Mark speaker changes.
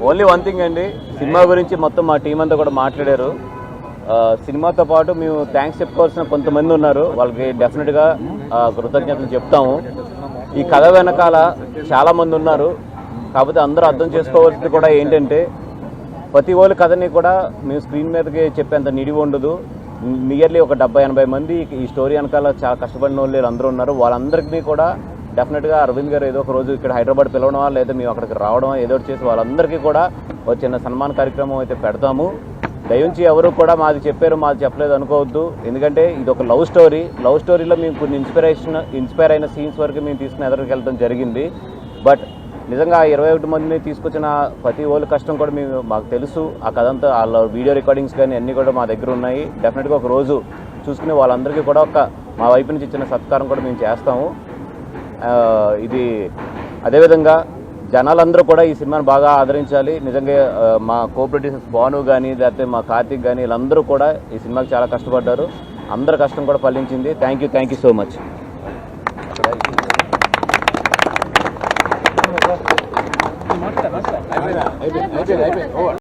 Speaker 1: Only one thing అండి, cinema గురించి మొత్తం మా టీం అంతా కూడా మాట్లాడారు. సినిమాతో పాటు మేము థ్యాంక్స్ చెప్పుకోవాల్సిన కొంతమంది ఉన్నారు, వాళ్ళకి డెఫినెట్గా కృతజ్ఞతలు చెప్తాము. ఈ కథ వెనకాల చాలామంది ఉన్నారు, కాకపోతే అందరూ అర్థం చేసుకోవాల్సింది కూడా ఏంటంటే ప్రతి ఒక్క కథని కూడా మేము స్క్రీన్ మీదకి చెప్పేంత నిడివి ఉండదు. నియర్లీ ఒక 70-80 మంది ఈ స్టోరీ వెనకాల చాలా కష్టపడిన వాళ్ళు అందరూ ఉన్నారు. వాళ్ళందరికీ కూడా డెఫినెట్గా అరవింద్ గారు ఏదో ఒక రోజు ఇక్కడ హైదరాబాద్ పిలవడమా లేదా మేము అక్కడికి రావడం ఏదో చేసి వాళ్ళందరికీ కూడా ఒక చిన్న సన్మాన కార్యక్రమం అయితే పెడతాము. దయించి ఎవరు కూడా మాది చెప్పారు మాది చెప్పలేదు అనుకోవద్దు, ఎందుకంటే ఇది ఒక లవ్ స్టోరీలో మేము కొన్ని ఇన్స్పైర్ అయిన సీన్స్ వరకు మేము తీసుకుని ఎదురుకి వెళ్ళడం జరిగింది. బట్ నిజంగా 21 మందిని తీసుకొచ్చిన ప్రతి ఒళ్ళు కష్టం కూడా మాకు తెలుసు. ఆ కథ అంతా వాళ్ళ వీడియో రికార్డింగ్స్ కానీ అన్నీ కూడా మా దగ్గర ఉన్నాయి. డెఫినెట్గా ఒక రోజు చూసుకుని వాళ్ళందరికీ కూడా మా వైపు నుంచి ఇచ్చిన సత్కారం కూడా మేము చేస్తాము. ఇది అదేవిధంగా జనాలందరూ కూడా ఈ సినిమాని బాగా ఆదరించాలి. నిజంగా మా కో ప్రొడ్యూసర్స్ భాను కానీ లేకపోతే మా కార్తిక్ కానీ వీళ్ళందరూ కూడా ఈ సినిమాకి చాలా కష్టపడ్డారు. అందరి కష్టం కూడా ఫలించింది. Thank you so much.